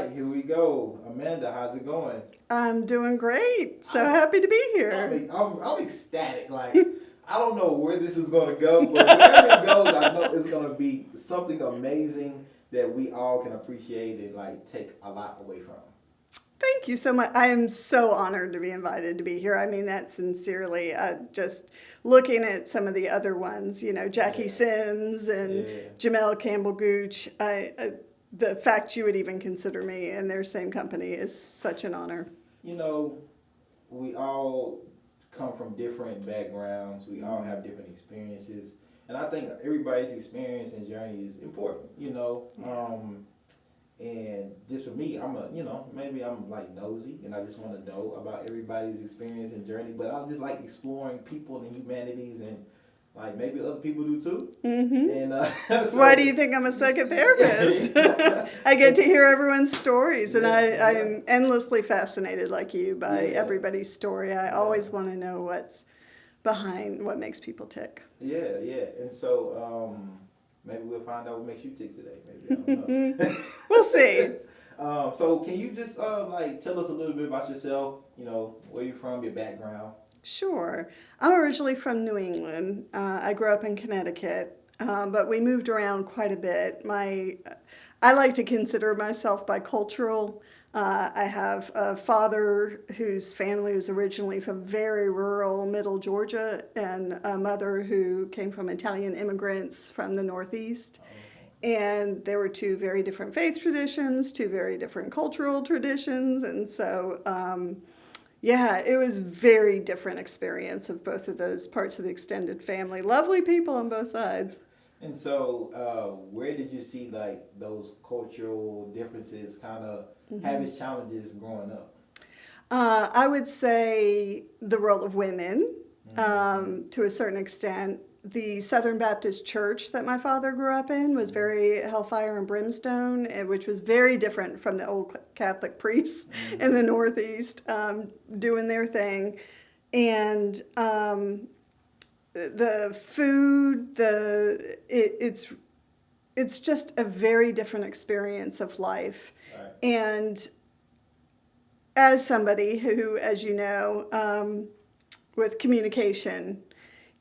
right, here we go. Amanda, how's it going? I'm doing great. So I'm, happy to be here. I'm ecstatic. Like, I don't know where this is going to go, but wherever it goes, I know it's going to be something amazing that we all can appreciate and like take a lot away from. Thank you so much. I am so honored to be invited to be here. I mean that sincerely. Just looking at some of the other ones, Jackie Yeah. Sims and Yeah. Jamel Campbell Gooch. The fact you would even consider me in their same company is such an honor. You know, we all come from different backgrounds. We all have different experiences. And I think everybody's experience and journey is important. And just for me, maybe I'm like nosy and I just want to know about everybody's experience and journey. But I just like exploring people and humanities and like maybe other people do too. Mm-hmm. And Why do you think I'm a psychotherapist? I get to hear everyone's stories, and I am endlessly fascinated, like you, by everybody's story. I always want to know what's behind what makes people tick. Yeah. And so maybe we'll find out what makes you tick today. Maybe, I don't know. We'll see. So can you just like tell us a little bit about yourself, where you're from, your background? Sure. I'm originally from New England. I grew up in Connecticut, but we moved around quite a bit. I like to consider myself bicultural. I have a father whose family was originally from very rural middle Georgia and a mother who came from Italian immigrants from the Northeast. And there were two very different faith traditions, two very different cultural traditions. And so, it was very different experience of both of those parts of the extended family. Lovely people on both sides. And so, where did you see like those cultural differences kind of have its challenges growing up? I would say the role of women, to a certain extent. The Southern Baptist Church that my father grew up in was very hellfire and brimstone, which was very different from the old Catholic priests in the Northeast doing their thing. And the food, it's just a very different experience of life. Right. And as somebody who, as you know, with communication,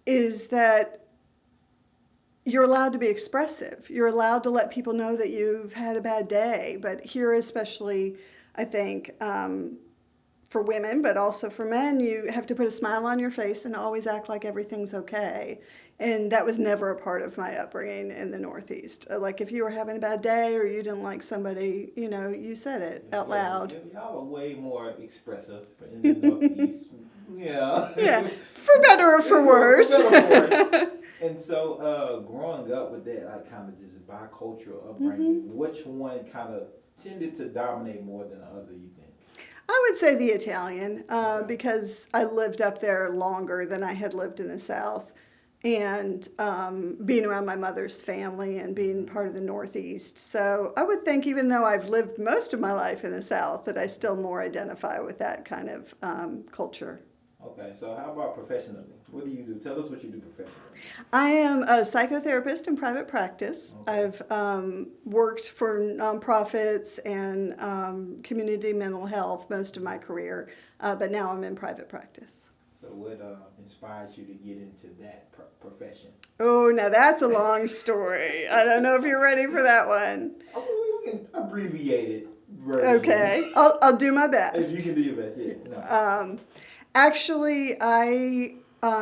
is that you're allowed to be expressive. You're allowed to let people know that you've had a bad day. But here especially, I think, for women, but also for men, you have to put a smile on your face and always act like everything's okay. And that was never a part of my upbringing in the Northeast. Like if you were having a bad day or you didn't like somebody, you said it out loud. Y'all are way more expressive in the Northeast. Yeah, for better or for worse. And so, growing up with that, like kind of this bicultural upbringing, which one kind of tended to dominate more than the other? You think? I would say the Italian, because I lived up there longer than I had lived in the South, and being around my mother's family and being part of the Northeast. So I would think, even though I've lived most of my life in the South, that I still more identify with that kind of culture. Okay, so how about professionally? What do you do? Tell us what you do professionally. I am a psychotherapist in private practice. Okay. I've worked for nonprofits and community mental health most of my career, but now I'm in private practice. So what inspired you to get into that profession? Oh, now that's a long story. I don't know if you're ready for that one. Oh, we can abbreviate it. Okay, I'll do my best. If you can do your best, yeah. No. Actually, I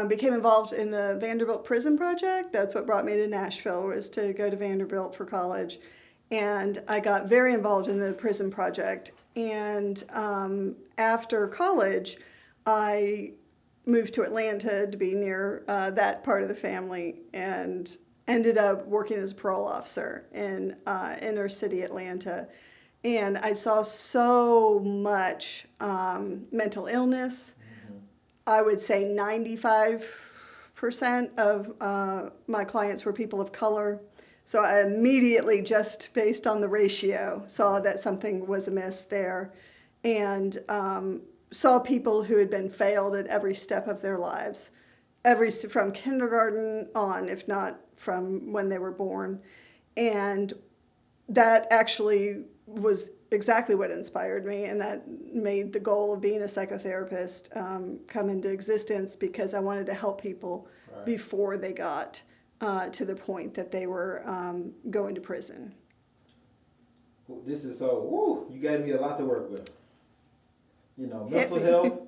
became involved in the Vanderbilt Prison Project. That's what brought me to Nashville, was to go to Vanderbilt for college. And I got very involved in the prison project. And after college, I moved to Atlanta to be near that part of the family and ended up working as a parole officer in inner city Atlanta. And I saw so much mental illness. I would say 95% of my clients were people of color. So I immediately, just based on the ratio, saw that something was amiss there, and saw people who had been failed at every step of their lives, from kindergarten on, if not from when they were born. And that actually was exactly what inspired me, and that made the goal of being a psychotherapist come into existence, because I wanted to help people before they got to the point that they were going to prison. This is you gave me a lot to work with. You know, mental health,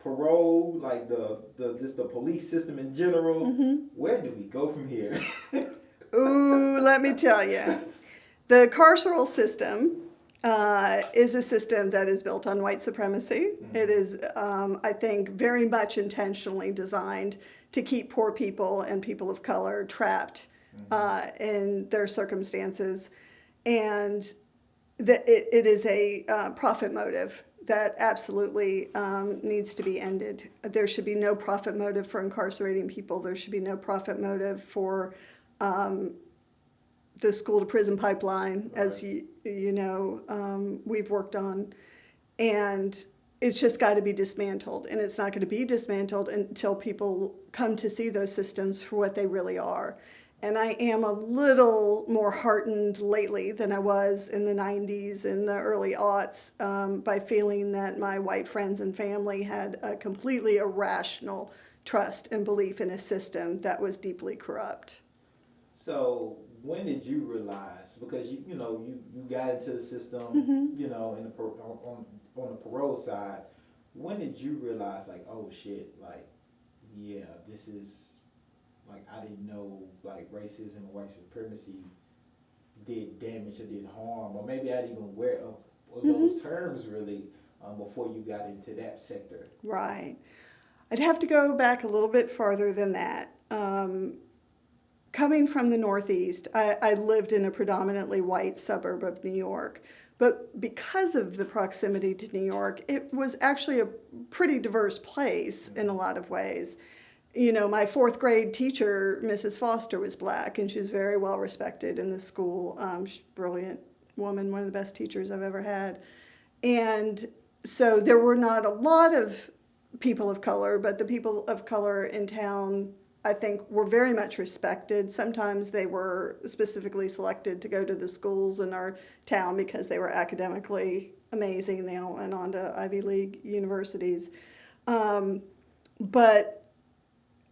parole, like the police system in general. Mm-hmm. Where do we go from here? Ooh, let me tell you. The carceral system is a system that is built on white supremacy. Mm-hmm. It is, I think, very much intentionally designed to keep poor people and people of color trapped in their circumstances. And it is a profit motive that absolutely needs to be ended. There should be no profit motive for incarcerating people. There should be no profit motive for the school to prison pipeline, as you know, we've worked on. And it's just got to be dismantled. And it's not going to be dismantled until people come to see those systems for what they really are. And I am a little more heartened lately than I was in the 90s and the early aughts by feeling that my white friends and family had a completely irrational trust and belief in a system that was deeply corrupt. So when did you realize, because you got into the system, mm-hmm. you know, on the parole side, when did you realize, like, oh shit, like, yeah, this is, like, I didn't know, like, racism and white supremacy did damage or did harm, or maybe I didn't even aware of those mm-hmm. terms really before you got into that sector? Right. I'd have to go back a little bit farther than that. Coming from the Northeast, I lived in a predominantly white suburb of New York. But because of the proximity to New York, it was actually a pretty diverse place in a lot of ways. You know, my fourth grade teacher, Mrs. Foster, was black, and she was very well respected in the school. She's a brilliant woman, one of the best teachers I've ever had. And so there were not a lot of people of color, but the people of color in town, I think, were very much respected. Sometimes they were specifically selected to go to the schools in our town because they were academically amazing. They all went on to Ivy League universities. But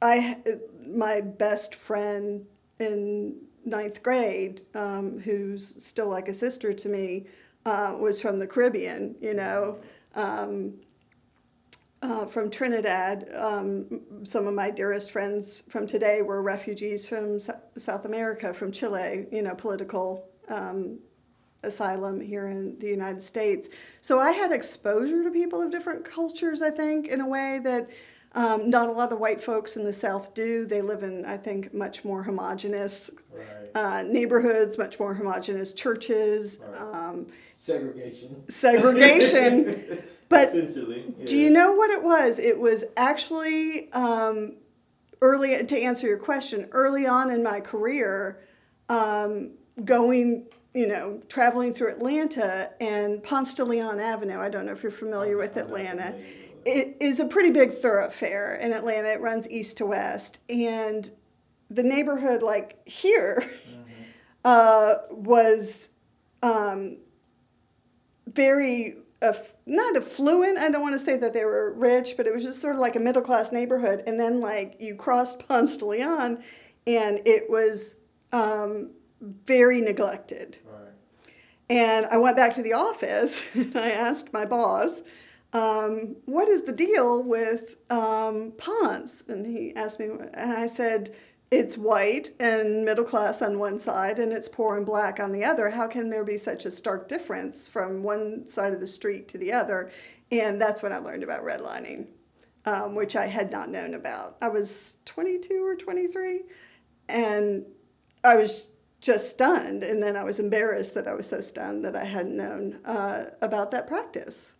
my best friend in ninth grade, who's still like a sister to me, was from the Caribbean, you know, from Trinidad. Some of my dearest friends from today were refugees from South America, from Chile, you know, political asylum here in the United States. So I had exposure to people of different cultures, I think, in a way that not a lot of white folks in the South do. They live in, I think, much more homogenous neighborhoods, much more homogenous churches. Right. Segregation. But essentially, yeah. Do you know what it was? It was actually early, to answer your question, early on in my career, going, you know, traveling through Atlanta and Ponce de Leon Avenue. I don't know if you're familiar with Atlanta. It is a pretty big thoroughfare in Atlanta. It runs east to west. And the neighborhood, like here, was very, not affluent. I don't want to say that they were rich, but it was just sort of like a middle-class neighborhood. And then, like, you crossed Ponce de Leon, and it was very neglected. Right. And I went back to the office, and I asked my boss, what is the deal with Ponce? And he asked me, and I said, it's white and middle class on one side, and it's poor and black on the other. How can there be such a stark difference from one side of the street to the other? And that's when I learned about redlining, which I had not known about. I was 22 or 23, and I was just stunned. And then I was embarrassed that I was so stunned that I hadn't known about that practice.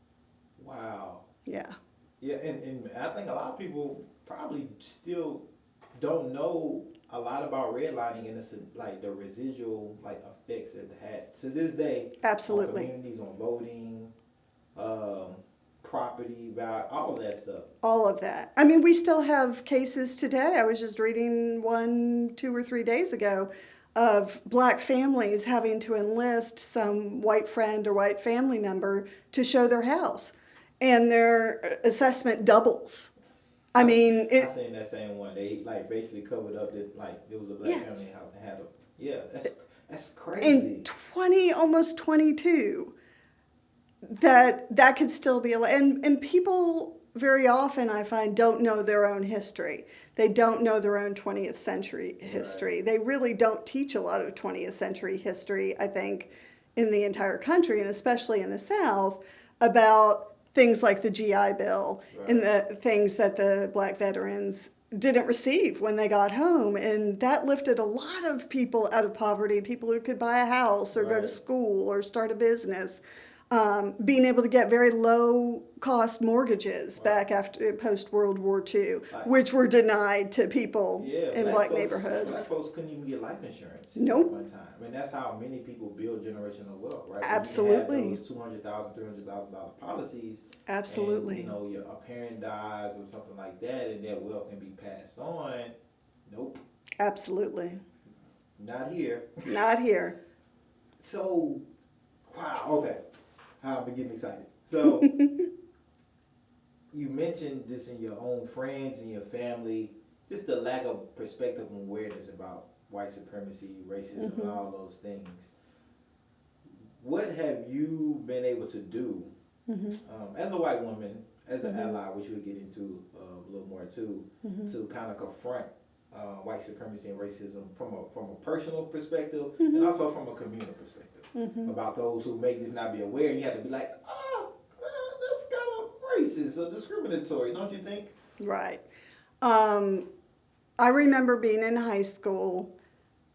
Wow. Yeah. Yeah, and I think a lot of people probably still don't know a lot about redlining and it's like the residual like effects it had to this day. Absolutely. On communities, on voting, property value, all of that stuff. All of that. I mean, we still have cases today. I was just reading one 2 or 3 days ago of black families having to enlist some white friend or white family member to show their house, and their assessment doubles. I mean, I seen that same one. They like basically covered up that like there was a black family yes. house that had a that's crazy. In 20, almost 22, that could still be and people very often, I find, don't know their own history. They don't know their own 20th century history. Right. They really don't teach a lot of 20th century history, I think, in the entire country, and especially in the South, about things like the GI Bill, right, and the things that the black veterans didn't receive when they got home. And that lifted a lot of people out of poverty, people who could buy a house or, right, go to school or start a business. Being able to get very low cost mortgages, right, back after post World War II, which were denied to people in black neighborhoods. Black folks couldn't even get life insurance. Nope. At one time. I mean, that's how many people build generational wealth, right? Absolutely. You have those $200,000, $300,000 policies. Absolutely. And, a parent dies or something like that, and that wealth can be passed on. Nope. Absolutely. Not here. Not here. So, wow. Okay. I'm getting excited. So, you mentioned this in your own friends and your family, just the lack of perspective and awareness about white supremacy, racism, and all those things. What have you been able to do as a white woman, as an ally, which we'll get into a little more too, to kind of confront white supremacy and racism from a personal perspective and also from a communal perspective? About those who may just not be aware, and you have to be like, oh, well, that's kind of racist or discriminatory, don't you think? Right. I remember being in high school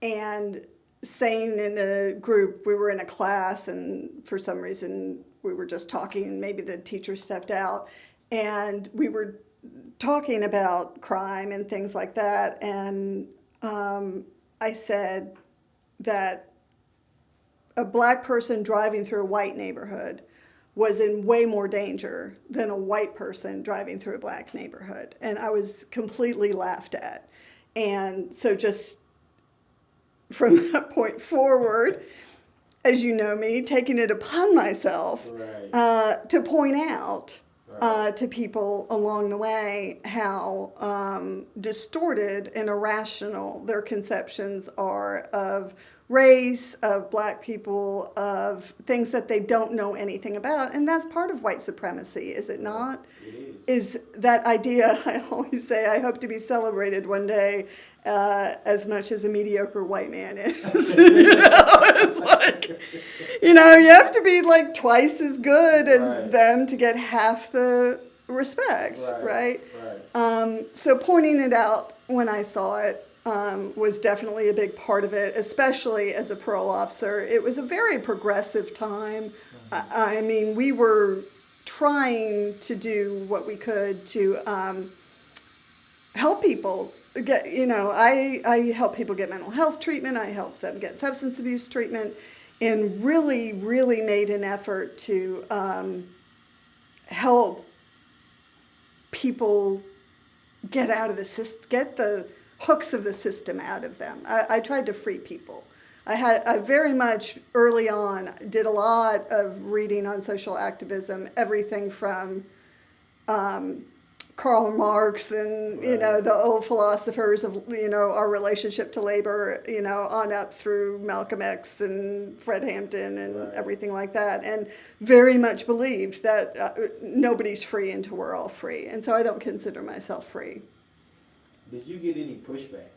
and saying in a group, we were in a class, and for some reason we were just talking, and maybe the teacher stepped out, and we were talking about crime and things like that, and I said that a black person driving through a white neighborhood was in way more danger than a white person driving through a black neighborhood. And I was completely laughed at. And so just from that point forward, as you know me, taking it upon myself, right, to point out to people along the way how distorted and irrational their conceptions are of race, of black people, of things that they don't know anything about. And that's part of white supremacy, is it not? It is that idea, I always say, I hope to be celebrated one day as much as a mediocre white man is. It's like, you have to be like twice as good as them to get half the respect, right? So pointing it out when I saw it was definitely a big part of it, especially as a parole officer. It was a very progressive time. I mean, we were trying to do what we could to help people get, I help people get mental health treatment. I help them get substance abuse treatment, and really, really made an effort to help people get out of the system, get the hooks of the system out of them. I tried to free people. I very much early on did a lot of reading on social activism, everything from Karl Marx and, the old philosophers of, our relationship to labor, on up through Malcolm X and Fred Hampton and everything like that. And very much believed that nobody's free until we're all free. And so I don't consider myself free. Did you get any pushback?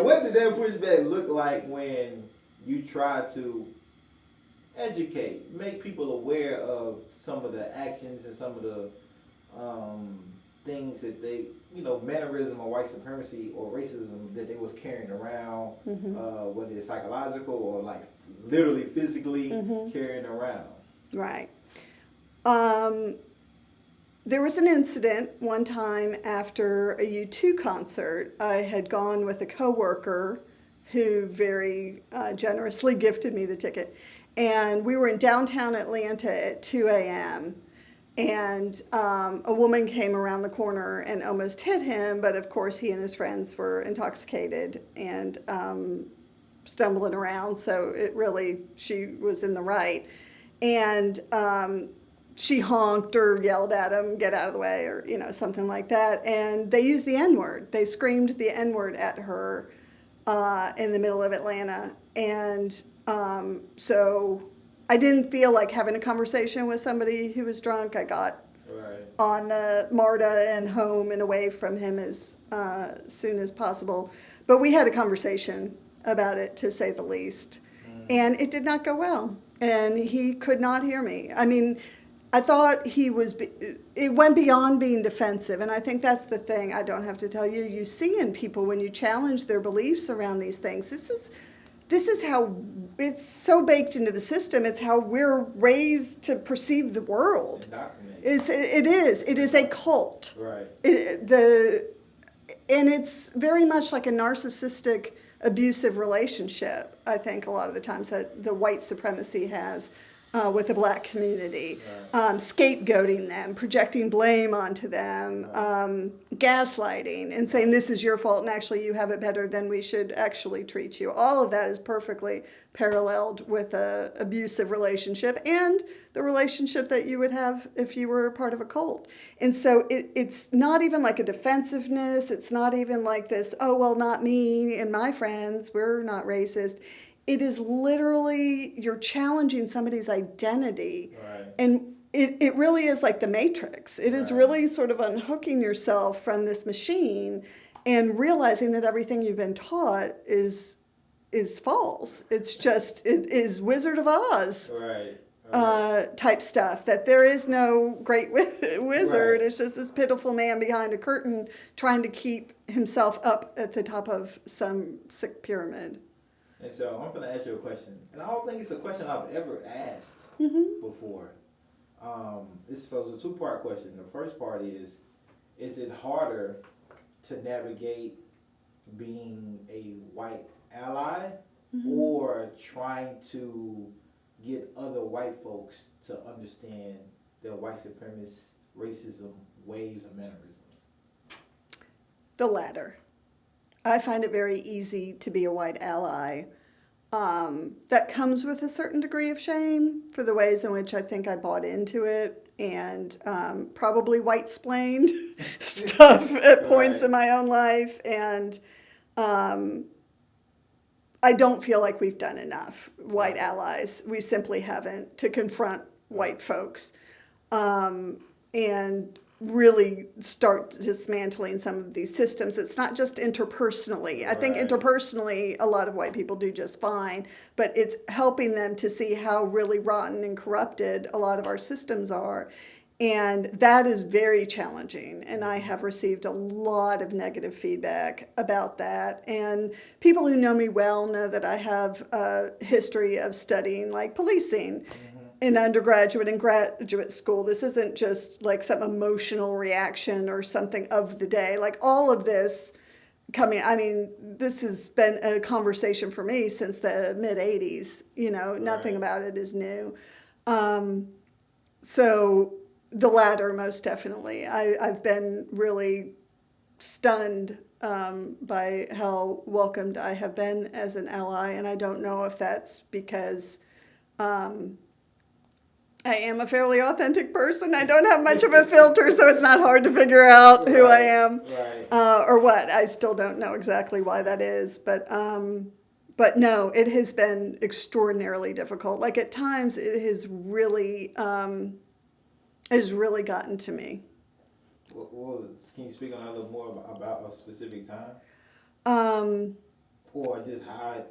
What did that pushback look like when you tried to educate, make people aware of some of the actions and some of the things that they, mannerism or white supremacy or racism that they was carrying around, whether it's psychological or like literally physically carrying around? Right. There was an incident one time after a U2 concert. I had gone with a coworker who very generously gifted me the ticket. And we were in downtown Atlanta at 2 a.m. And a woman came around the corner and almost hit him, but of course he and his friends were intoxicated and stumbling around, so she was in the right. And she honked or yelled at him, get out of the way, or something like that. And they used the N-word. They screamed the N-word at her in the middle of Atlanta. And so I didn't feel like having a conversation with somebody who was drunk. I got on the MARTA and home and away from him as soon as possible. But we had a conversation about it, to say the least. And it did not go well. And he could not hear me. I mean, I thought it went beyond being defensive. And I think that's the thing I don't have to tell you. You see in people when you challenge their beliefs around these things. This is how it's so baked into the system. It's how we're raised to perceive the world. It is a cult. Right. And it's very much like a narcissistic, abusive relationship, I think, a lot of the times that the white supremacy has with the black community. Right. Scapegoating them, projecting blame onto them, gaslighting, and saying this is your fault and actually you have it better than we should actually treat you. All of that is perfectly paralleled with an abusive relationship and the relationship that you would have if you were a part of a cult. And so it's not even like a defensiveness. It's not even like this, oh, well, not me and my friends, we're not racist. It is literally, you're challenging somebody's identity. Right. And it really is like the Matrix. It is really sort of unhooking yourself from this machine and realizing that everything you've been taught is false. It's just, it is Wizard of Oz. Right. Type stuff, that there is no great wizard. Right. It's just this pitiful man behind a curtain trying to keep himself up at the top of some sick pyramid. And so I'm going to ask you a question. And I don't think it's a question I've ever asked before. It's a two-part question. The first part is it harder to navigate being a white ally or trying to get other white folks to understand their white supremacist racism ways or mannerisms? The latter. I find it very easy to be a white ally. That comes with a certain degree of shame for the ways in which I think I bought into it and probably white-splained stuff at points in my own life. And I don't feel like we've done enough, white allies. We simply haven't, to confront white folks and really start dismantling some of these systems. It's not just interpersonally. I think interpersonally, a lot of white people do just fine, but it's helping them to see how really rotten and corrupted a lot of our systems are. And that is very challenging. And I have received a lot of negative feedback about that. And people who know me well know that I have a history of studying like policing in undergraduate and graduate school. This isn't just like some emotional reaction or something of the day. Like all of this this has been a conversation for me since the mid-'80s. Nothing about it is new. So the latter, most definitely. I've been really stunned by how welcomed I have been as an ally, and I don't know if that's because I am a fairly authentic person. I don't have much of a filter, so it's not hard to figure out who I am or what. I still don't know exactly why that is, but no, it has been extraordinarily difficult. Like at times, it has really gotten to me. Can you speak on that a little more about a specific time? Or just how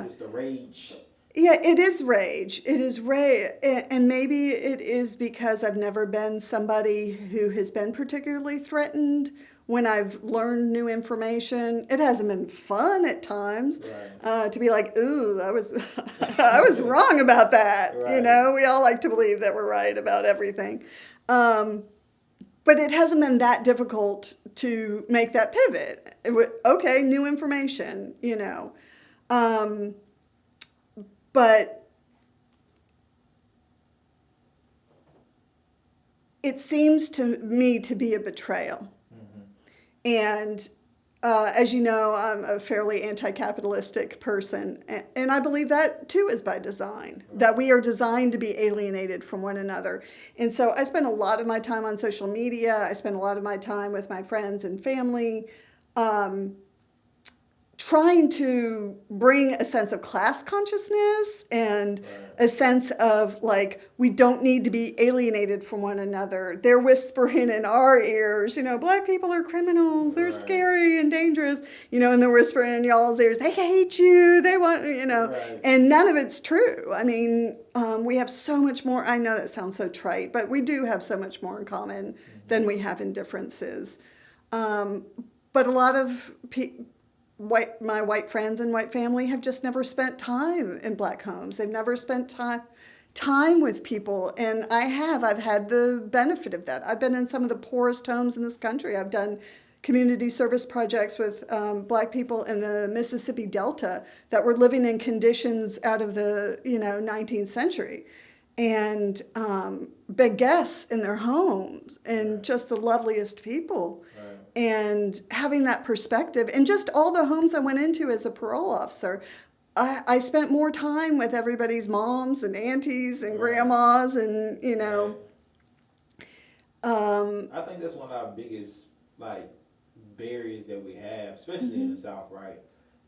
just the rage? Yeah, it is rage. It is rage. And maybe it is because I've never been somebody who has been particularly threatened when I've learned new information. It hasn't been fun at times to be like, ooh, I was I was wrong about that. We all like to believe that we're right about everything. But it hasn't been that difficult to make that pivot. Okay, new information, But it seems to me to be a betrayal. And as you know, I'm a fairly anti-capitalistic person, and I believe that too is by design, that we are designed to be alienated from one another. And so I spend a lot of my time on social media. I spend a lot of my time with my friends and family, trying to bring a sense of class consciousness and a sense of like, we don't need to be alienated from one another. They're whispering in our ears, Black people are criminals, they're scary and dangerous, and they're whispering in y'all's ears, they hate you, they want, and none of it's true. I mean, we have so much more, I know that sounds so trite, but we do have so much more in common than we have in differences. But a lot of my white friends and white family have just never spent time in Black homes. They've never spent time with people. And I've had the benefit of that. I've been in some of the poorest homes in this country. I've done community service projects with Black people in the Mississippi Delta that were living in conditions out of the 19th century. And been guests in their homes and just the loveliest people. And having that perspective, and just all the homes I went into as a parole officer, I spent more time with everybody's moms and aunties and grandmas, and I think that's one of our biggest barriers that we have, especially in the South, right?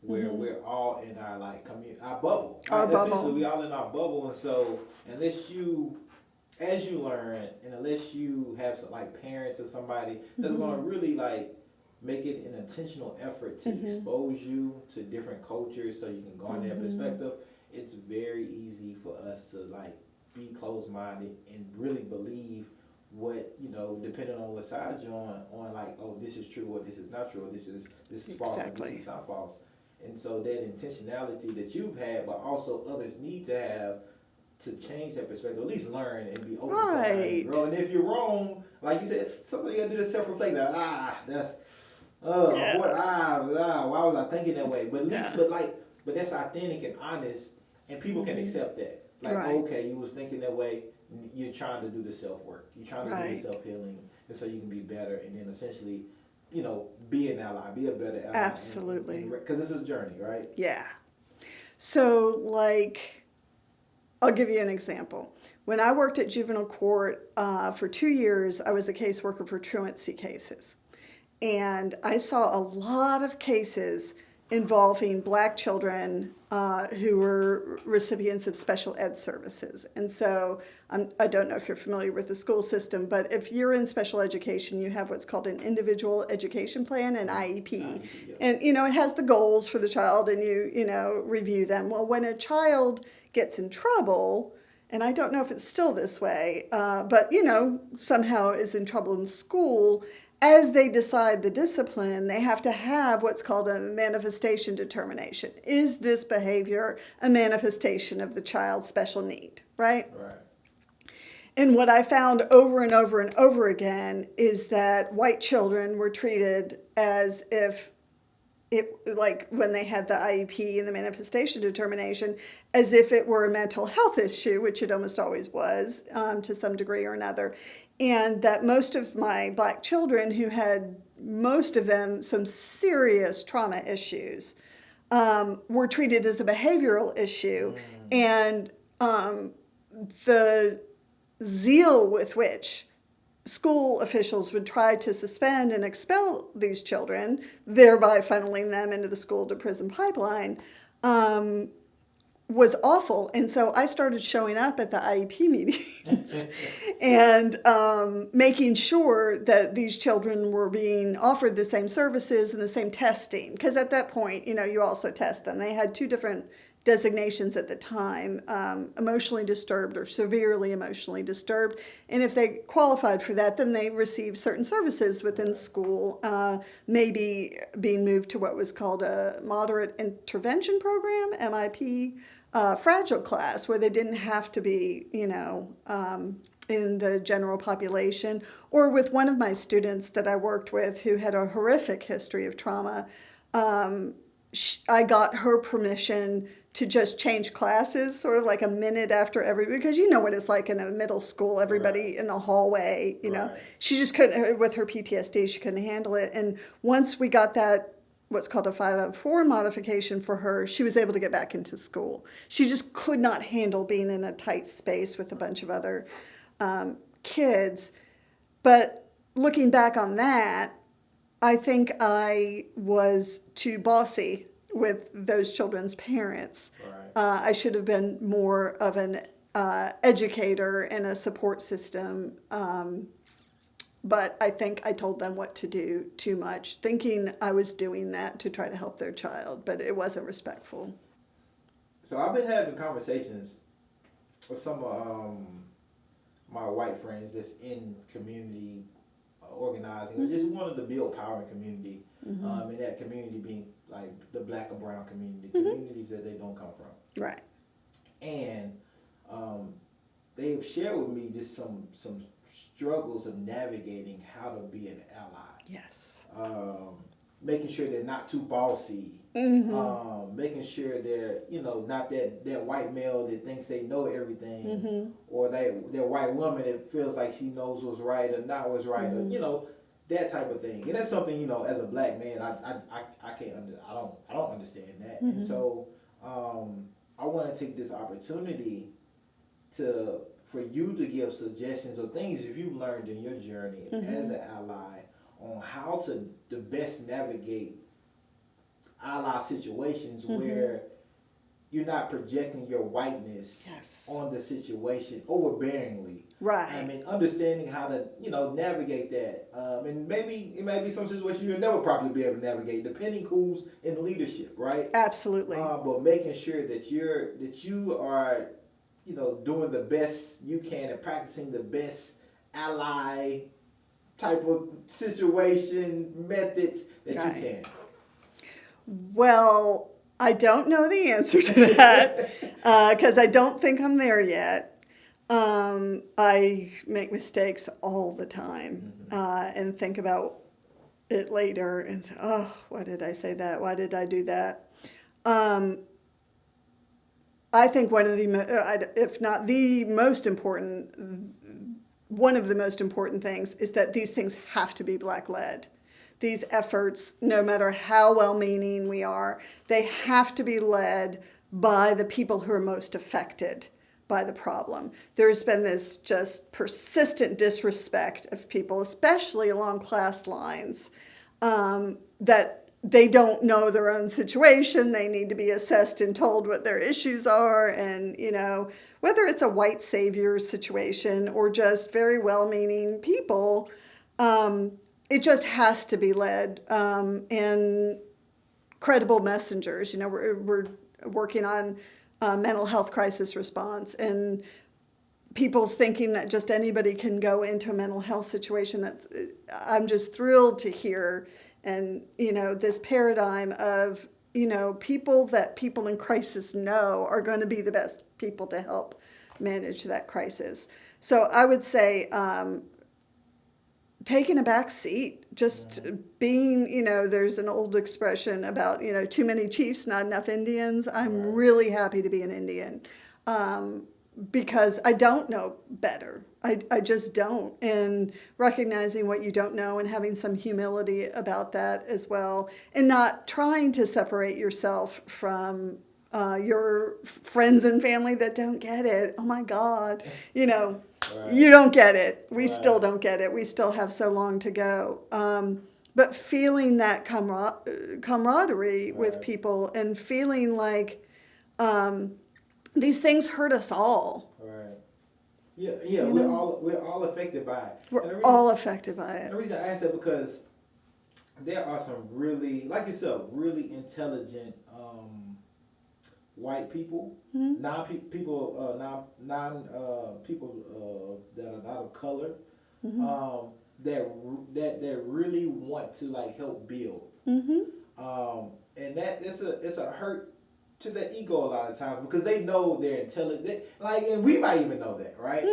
Where we're all in our our bubble. Our bubble. Essentially, we all in our bubble, and so unless you, as you learn, and unless you have some parents or somebody that's going to really make it an intentional effort to expose you to different cultures so you can garner that perspective, it's very easy for us to be closed-minded and really believe what, depending on what side you're on oh, this is true or this is not true, or this is false or this is not false. And so that intentionality that you've had, but also others need to have, to change that perspective, at least learn and be open to grow. And if you're wrong, like you said, somebody got to do this self-reflect. Why was I thinking that way? But at least, but that's authentic and honest, and people can accept that. Okay, you was thinking that way. You're trying to do the self-work. You're trying to do the self-healing, and so you can be better. And then essentially, be an ally, be a better ally. Absolutely. Because it's a journey, right? Yeah. So, I'll give you an example. When I worked at juvenile court for 2 years, I was a caseworker for truancy cases. And I saw a lot of cases involving Black children who were recipients of special ed services. And so I don't know if you're familiar with the school system, but if you're in special education, you have what's called an individual education plan, an IEP. And, it has the goals for the child, and you review them. Well, when a child gets in trouble, and I don't know if it's still this way, but, somehow is in trouble in school, as they decide the discipline, they have to have what's called a manifestation determination. Is this behavior a manifestation of the child's special need, right? Right. And what I found over and over and over again is that white children were treated as if when they had the IEP and the manifestation determination, as if it were a mental health issue, which it almost always was to some degree or another. And that most of my Black children, who had most of them some serious trauma issues, were treated as a behavioral issue. And the zeal with which school officials would try to suspend and expel these children, thereby funneling them into the school to prison pipeline, was awful. And so I started showing up at the IEP meetings and making sure that these children were being offered the same services and the same testing. Because at that point, you also test them. They had 2 different designations at the time, emotionally disturbed or severely emotionally disturbed. And if they qualified for that, then they received certain services within school, maybe being moved to what was called a moderate intervention program, MIP, fragile class, where they didn't have to be, in the general population. Or with one of my students that I worked with who had a horrific history of trauma, I got her permission to just change classes, sort of like a minute after because you know what it's like in a middle school, everybody in the hallway, you know. She just couldn't, with her PTSD, she couldn't handle it. And once we got that, what's called a 504 modification for her, she was able to get back into school. She just could not handle being in a tight space with a bunch of other kids. But looking back on that, I think I was too bossy with those children's parents. I should have been more of an educator and a support system. But I think I told them what to do too much, thinking I was doing that to try to help their child, but it wasn't respectful. So I've been having conversations with some of my white friends that's in community organizing, or just wanted to build power in community, and that community being like the black or brown community, communities that they don't come from. Right. And they've shared with me just some struggles of navigating how to be an ally. Yes. Making sure they're not too bossy. Making sure they're, not that white male that thinks they know everything, or that white woman that feels like she knows what's right or not what's right, or that type of thing. And that's something, as a black man, I can't I don't understand that. And so I want to take this opportunity for you to give suggestions of things if you've learned in your journey as an ally on how to the best navigate ally situations where you're not projecting your whiteness on the situation overbearingly. Right. I mean, understanding how to, navigate that. And maybe it might be some situation you'll never probably be able to navigate, depending who's in leadership, right? Absolutely. But making sure that you are, doing the best you can and practicing the best ally type of situation methods that you can. Well, I don't know the answer to that because I don't think I'm there yet. I make mistakes all the time and think about it later and say, oh, why did I say that? Why did I do that? I think one of the, if not the most important, one of the most important things is that these things have to be Black-led. These efforts, no matter how well-meaning we are, they have to be led by the people who are most affected by the problem. There's been this just persistent disrespect of people, especially along class lines, that they don't know their own situation. They need to be assessed and told what their issues are. And, whether it's a white savior situation or just very well-meaning people, it just has to be led, and credible messengers. We're working on mental health crisis response, and people thinking that just anybody can go into a mental health situation. That I'm just thrilled to hear, and this paradigm of people that people in crisis know are going to be the best people to help manage that crisis. So I would say, taking a back seat, just being, there's an old expression about, too many chiefs, not enough Indians. I'm really happy to be an Indian because I don't know better. I just don't. And recognizing what you don't know and having some humility about that as well, and not trying to separate yourself from your friends and family that don't get it. Oh my God, You don't get it. We still don't get it. We still have so long to go. But feeling that camaraderie with people and feeling like these things hurt us all. Right. Yeah. We're all affected by it. We're all affected by it. The reason I ask that because there are some really, like yourself, really intelligent white people, people that are not of color, that really want to help build, and that it's a hurt to their ego a lot of times because they know they're intelligent, and we might even know that, right?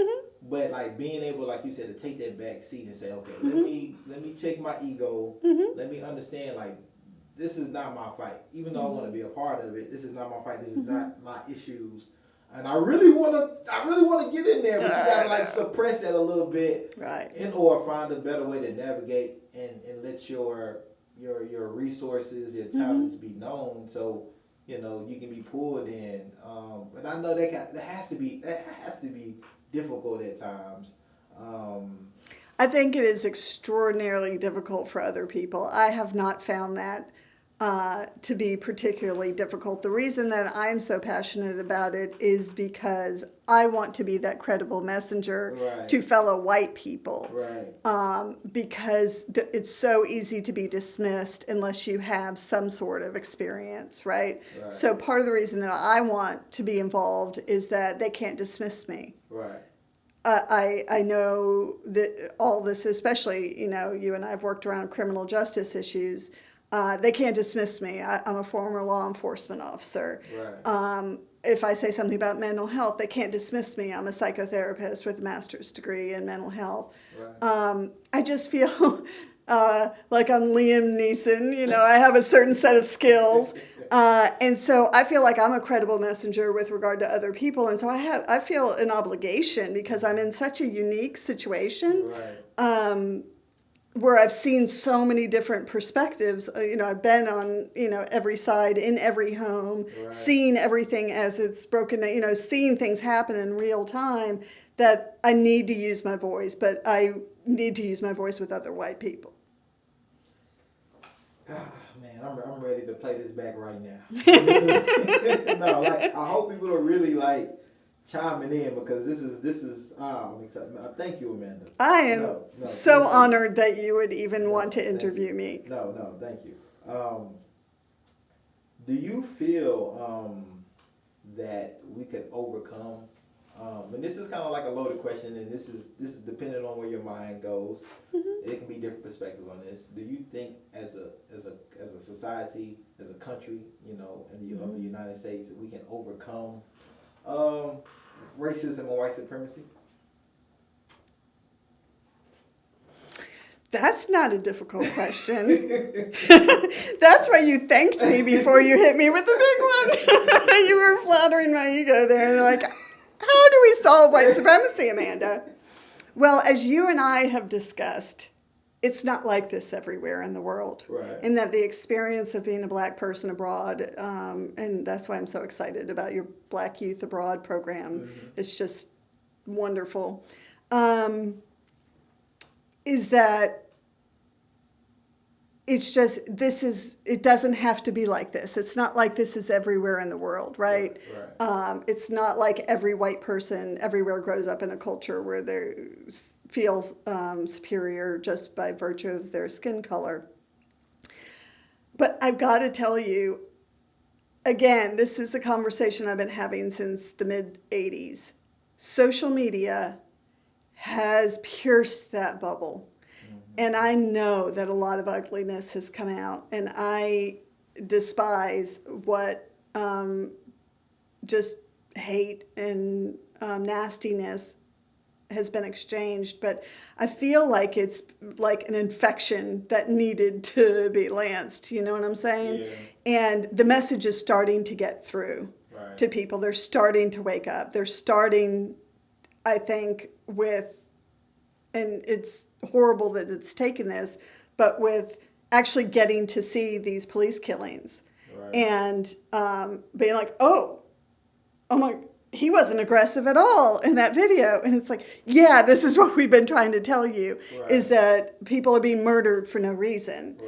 But being able, like you said, to take that back seat and say, okay, let me check my ego, let me understand this is not my fight. Even though I want to be a part of it, this is not my fight. This is not my issues. And I really want to get in there, but you gotta like suppress that a little bit, right? Or find a better way to navigate and let your resources, your talents be known, so you know you can be pulled in. But I know that has to be difficult at times. I think it is extraordinarily difficult for other people. I have not found that to be particularly difficult. The reason that I'm so passionate about it is because I want to be that credible messenger to fellow white people. Right. Because it's so easy to be dismissed unless you have some sort of experience, right? So part of the reason that I want to be involved is that they can't dismiss me. Right. I know that all this, especially, you know, you and I have worked around criminal justice issues. They can't dismiss me. I'm a former law enforcement officer. Right. If I say something about mental health, they can't dismiss me. I'm a psychotherapist with a master's degree in mental health. Right. I just feel like I'm Liam Neeson. You know, I have a certain set of skills. And so I feel like I'm a credible messenger with regard to other people. And so I feel an obligation because I'm in such a unique situation. Right. Where I've seen so many different perspectives. You know, I've been on, you know, every side in every home, seeing everything as it's broken, you know, seeing things happen in real time, that I need to use my voice, but I need to use my voice with other white people. Man, I'm ready to play this back right now. No, like I hope people are really like chiming in because this is I'm excited. Thank you, Amanda. I am so honored that you would even want to interview me. No, thank you. Do you feel that we could overcome? And this is kind of like a loaded question, and this is depending on where your mind goes. It can be different perspectives on this. Do you think, as a society, as a country, you know, of the United States, that we can overcome racism and white supremacy? That's not a difficult question. That's why you thanked me before you hit me with the big one. You were flattering my ego there. And they're like, how do we solve white supremacy, Amanda? Well, as you and I have discussed, it's not like this everywhere in the world. Right. And that the experience of being a black person abroad, and that's why I'm so excited about your Black Youth Abroad program. It's just wonderful. Is that it's just, it doesn't have to be like this. It's not like this is everywhere in the world, right? Right. It's not like every white person everywhere grows up in a culture where they feel superior just by virtue of their skin color. But I've got to tell you, again, this is a conversation I've been having since the mid-'80s. Social media has pierced that bubble. And I know that a lot of ugliness has come out, and I despise what just hate and nastiness has been exchanged, but I feel like it's like an infection that needed to be lanced, you know what I'm saying? Yeah. And the message is starting to get through to people. They're starting to wake up. They're starting, I think, with, and it's horrible that it's taken this, but with actually getting to see these police killings and being like, oh my, he wasn't aggressive at all in that video. And it's like, yeah, this is what we've been trying to tell you, is that people are being murdered for no reason.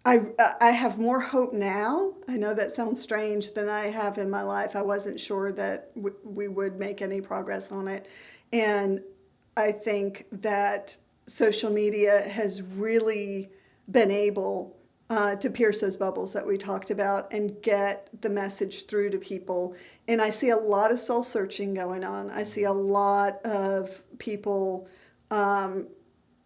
I have more hope now. I know that sounds strange, than I have in my life. I wasn't sure that we would make any progress on it. And I think that social media has really been able to pierce those bubbles that we talked about and get the message through to people. And I see a lot of soul searching going on. I see a lot of people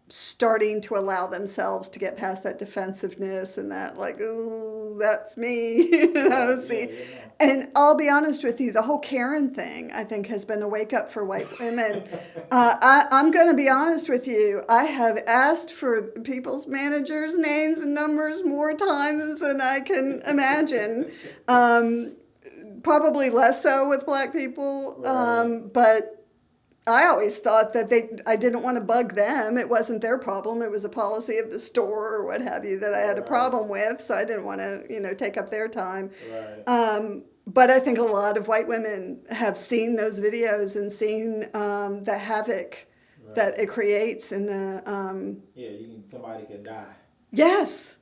starting to allow themselves to get past that defensiveness and that like, oh, that's me, you know, see. And I'll be honest with you, the whole Karen thing, I think, has been a wake up for white women. I'm going to be honest with you. I have asked for people's managers' names and numbers more times than I can imagine. Probably less so with black people, but I always thought that I didn't want to bug them. It wasn't their problem. It was a policy of the store or what have you that I had a problem with. So I didn't want to, you know, take up their time. But I think a lot of white women have seen those videos and seen the havoc that it creates in the. Somebody can die. Yes.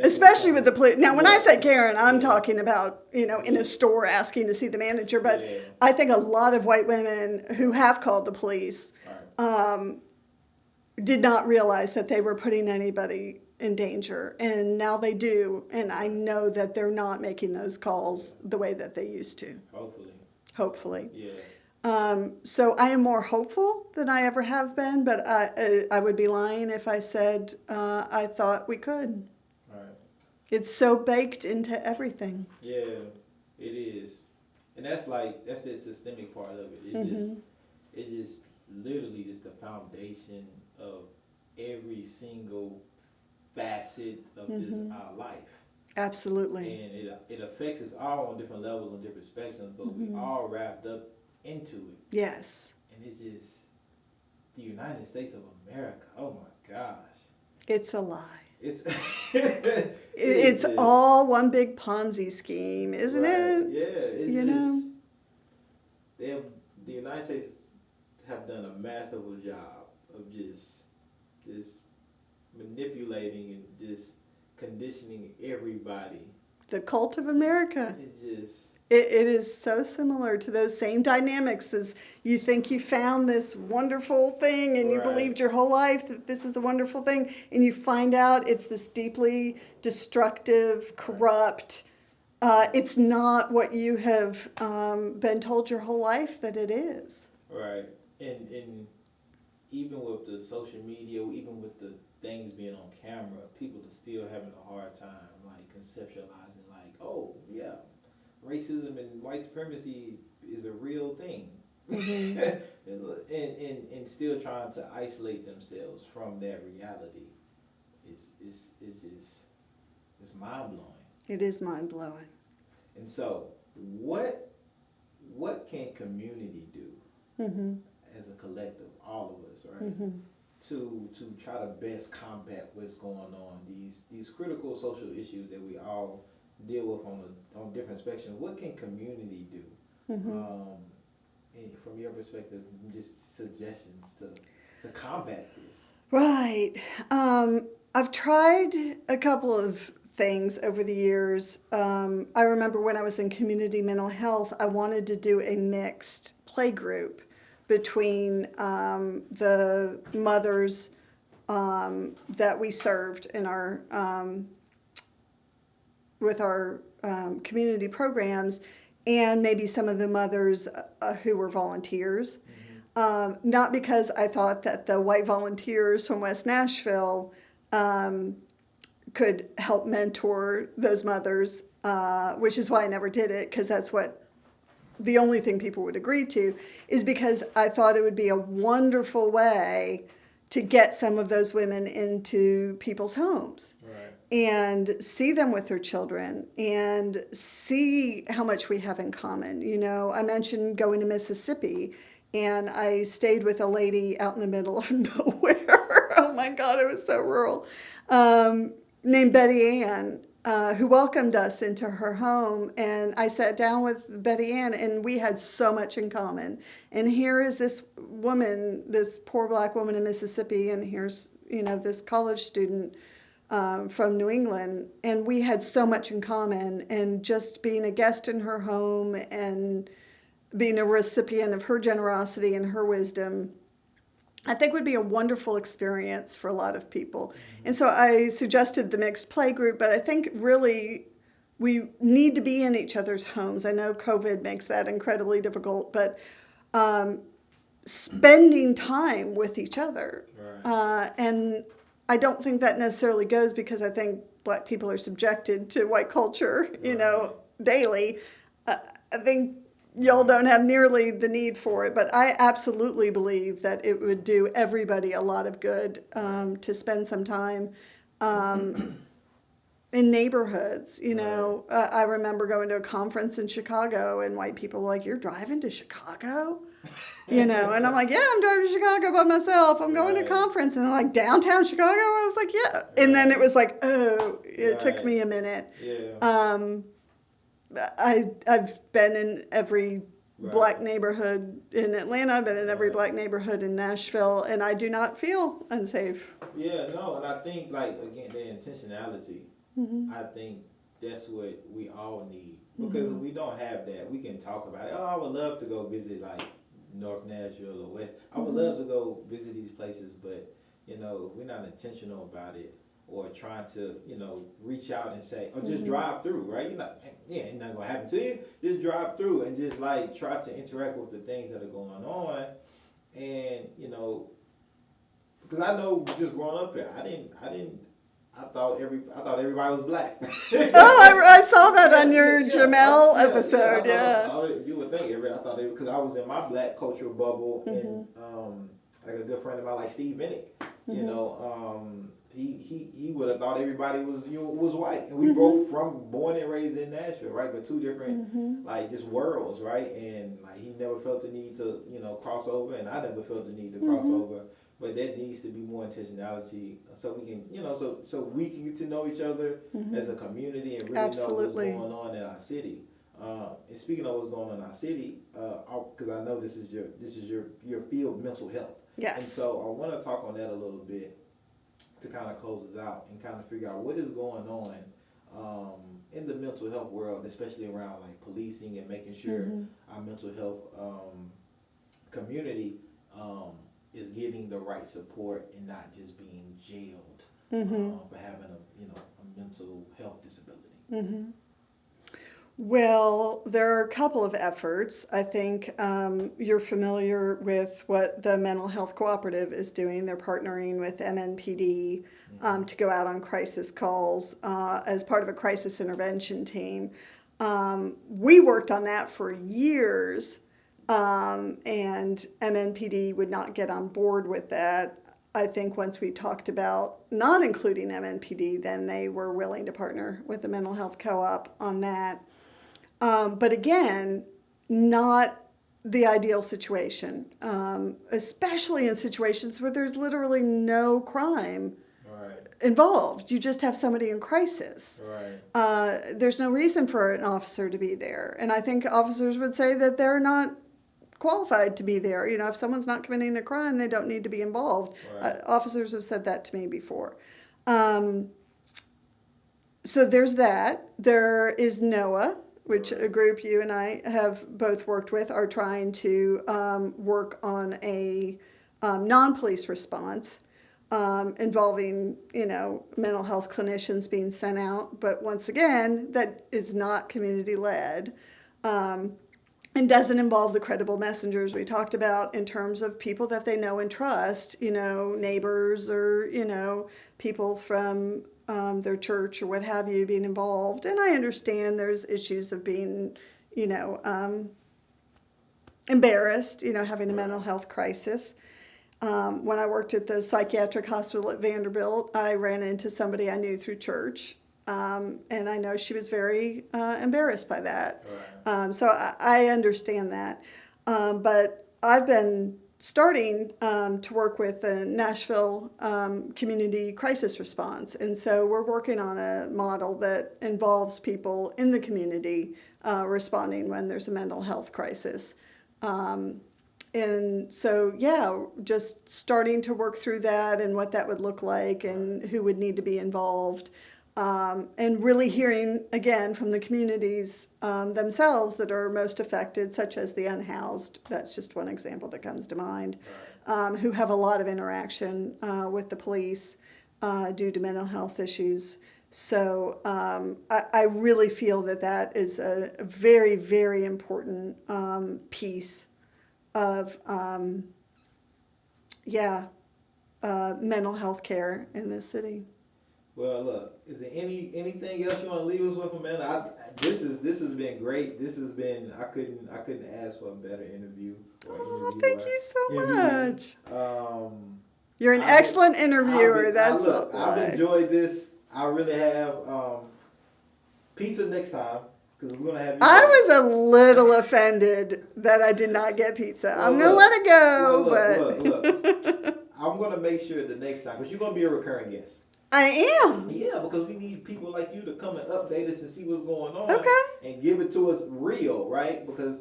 Especially with the police. Now, when I say Karen, I'm talking about, you know, in a store asking to see the manager. But I think a lot of white women who have called the police did not realize that they were putting anybody in danger. And now they do. And I know that they're not making those calls the way that they used to. Hopefully. Yeah. So I am more hopeful than I ever have been. But I would be lying if I said I thought we could. It's so baked into everything. Yeah, it is. And that's the systemic part of it. It's just literally just the foundation of every single facet of this our life. Absolutely. And it affects us all on different levels, on different spectrums, but we all wrapped up into it. Yes. And it's just the United States of America. Oh my gosh. It's a lie. It's all one big Ponzi scheme, isn't it? Yeah, the United States have done a masterful job of just manipulating and just conditioning everybody. The cult of America. It is so similar to those same dynamics as you think you found this wonderful thing and you believed your whole life that this is a wonderful thing, and you find out it's this deeply destructive, corrupt, it's not what you have been told your whole life that it is. Right. And even with the social media, even with the things being on camera, people are still having a hard time like conceptualizing like, oh yeah, racism and white supremacy is a real thing. and still trying to isolate themselves from that reality. It's mind blowing. It is mind blowing. And so what can community do as a collective, all of us, right? To try to best combat what's going on, these critical social issues that we all deal with on different spectrums. What can community do? And from your perspective, just suggestions to combat this. Right. I've tried a couple of things over the years. I remember when I was in community mental health, I wanted to do a mixed play group between the mothers that we served in our with our community programs, and maybe some of the mothers who were volunteers. Not because I thought that the white volunteers from West Nashville could help mentor those mothers, which is why I never did it, because that's what the only thing people would agree to, is because I thought it would be a wonderful way to get some of those women into people's homes. And see them with their children and see how much we have in common. You know, I mentioned going to Mississippi, and I stayed with a lady out in the middle of nowhere. Oh my God, it was so rural. Named Betty Ann, who welcomed us into her home. And I sat down with Betty Ann, and we had so much in common. And here is this woman, this poor black woman in Mississippi, and here's, you know, this college student from New England, and we had so much in common, and just being a guest in her home and being a recipient of her generosity and her wisdom, I think would be a wonderful experience for a lot of people. And so I suggested the mixed play group, but I think really we need to be in each other's homes. I know COVID makes that incredibly difficult, but spending time with each other. Right. And I don't think that necessarily goes because I think Black people are subjected to white culture, daily. I think y'all don't have nearly the need for it, but I absolutely believe that it would do everybody a lot of good to spend some time in neighborhoods. I remember going to a conference in Chicago, and white people were like, "You're driving to Chicago?" And I'm like, "Yeah, I'm driving to Chicago by myself. I'm going to a conference." And they're like, "Downtown Chicago?" I was like, "Yeah." And then it was like, oh, it took me a minute. Yeah. I've been in every Black neighborhood in Atlanta. I've been in every Black neighborhood in Nashville, and I do not feel unsafe. Yeah, no, and I think, like, again, the intentionality, I think that's what we all need. Because if we don't have that, we can talk about it. Oh, I would love to go visit, like, North Nashville or West. I would love to go visit these places, but, if we're not intentional about it, or trying to, reach out and say, or just drive through, right? Ain't nothing gonna happen to you. Just drive through and just, like, try to interact with the things that are going on. And, because I know just growing up here, I thought everybody was Black. I saw that on your Jamel episode. You would think I thought because I was in my Black cultural bubble, and like a good friend of mine, like Steve Vinnick, he would have thought everybody was white, and we both born and raised in Nashville, right? But two different like just worlds, right? And like he never felt the need to cross over, and I never felt the need to cross over. But there needs to be more intentionality, so we can so we can get to know each other as a community and really know what's going on in our city. And speaking of what's going on in our city, because I know this is your field, mental health. Yes. And so I want to talk on that a little bit to kind of close us out and kind of figure out what is going on in the mental health world, especially around like policing and making sure our mental health community is getting the right support and not just being jailed for having a mental health disability. Well, there are a couple of efforts. I think you're familiar with what the Mental Health Cooperative is doing. They're partnering with MNPD to go out on crisis calls as part of a crisis intervention team. We worked on that for years, and MNPD would not get on board with that. I think once we talked about not including MNPD, then they were willing to partner with the Mental Health Co-op on that. But again, not the ideal situation, especially in situations where there's literally no crime involved. You just have somebody in crisis. There's no reason for an officer to be there. And I think officers would say that they're not qualified to be there. If someone's not committing a crime, they don't need to be involved. Officers have said that to me before. So there's that. There is NOAA, which a group you and I have both worked with, are trying to work on a non-police response involving, mental health clinicians being sent out. But once again, that is not community-led and doesn't involve the credible messengers we talked about in terms of people that they know and trust, neighbors or, people from their church or what have you being involved. And I understand there's issues of being, embarrassed, having a mental health crisis. When I worked at the psychiatric hospital at Vanderbilt, I ran into somebody I knew through church. And I know she was very embarrassed by that. So I understand that. But I've been starting to work with the Nashville community crisis response. And so we're working on a model that involves people in the community responding when there's a mental health crisis. And so, just starting to work through that and what that would look like and who would need to be involved. And really hearing, again, from the communities themselves that are most affected, such as the unhoused. That's just one example that comes to mind, who have a lot of interaction with the police due to mental health issues. So I really feel that is a very, very important piece of, mental health care in this city. Well, look, is there anything else you want to leave us with, Amanda? This has been great. This has been I couldn't ask for a better interview. Oh, thank you so much. You're an I've excellent interviewer. I've enjoyed this. I really have. Pizza next time, because we're gonna have. I was a little offended that I did not get pizza. I'm gonna let it go, look. I'm gonna make sure the next time, because you're gonna be a recurring guest. I am. Yeah, because we need people like you to come and update us and see what's going on. Okay. And give it to us real, right? Because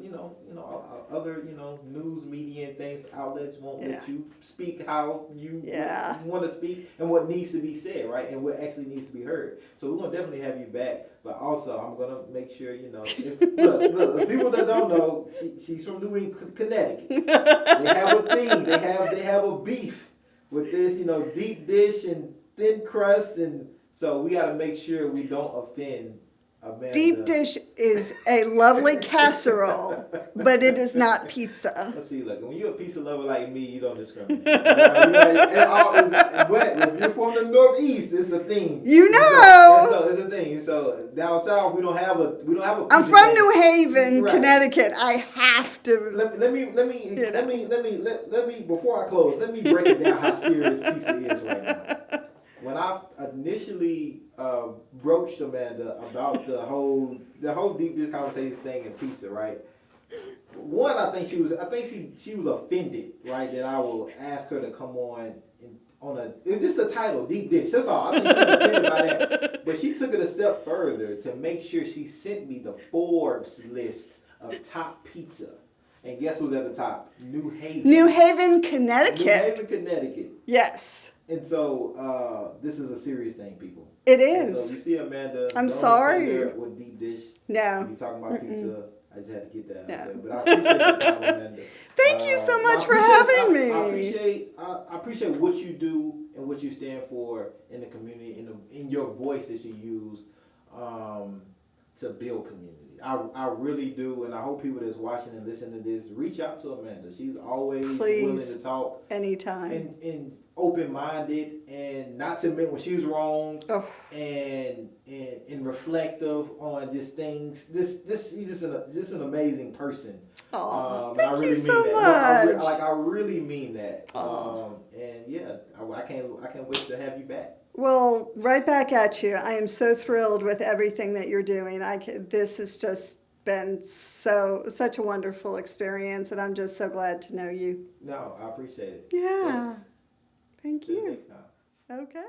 other news media and things outlets won't let you speak how you want to speak and what needs to be said, right? And what actually needs to be heard. So we're gonna definitely have you back. But also, I'm gonna make sure look, if people that don't know, she's from New England, Connecticut. They have a thing. They have a beef with this, deep dish and thin crust, and so we got to make sure we don't offend Amanda. Deep dish is a lovely casserole, but it is not pizza. Let's see, look, when you're a pizza lover like me, you don't discriminate. But if you're from the Northeast, it's a thing. So it's a thing. So down south, we don't have a pizza I'm from thing. New Haven, Right. Connecticut. I have to. Let me before I close, let me break it down how serious pizza is right now. When I initially broached Amanda about the whole deep dish conversation thing and pizza, right? One, I think she was offended, right, that I will ask her to come on it's just the title, deep dish. That's all. I think she was offended by that. But she took it a step further to make sure she sent me the Forbes list of top pizza. And guess who's at the top? New Haven. New Haven, Connecticut. New Haven, Connecticut. Yes. And so this is a serious thing, people. It is. And so you see Amanda. I'm don't sorry. offend her with deep dish. No. We talking about pizza. I just had to get that out there. But I appreciate the time, Amanda. Thank you so much for having me. I appreciate what you do and what you stand for in the community, in your voice that you use to build community. I really do, and I hope people that's watching and listening to this reach out to Amanda. She's always willing to talk. Anytime. And open-minded, and not to admit when she was wrong, and reflective on just things. She's just an amazing person. Oh, thank you really so mean much. That. I really mean that. And yeah, I can't wait to have you back. Well, right back at you. I am so thrilled with everything that you're doing. This has just been such a wonderful experience, and I'm just so glad to know you. No, I appreciate it. Yeah. Thanks. Thank See you you. next time. Okay.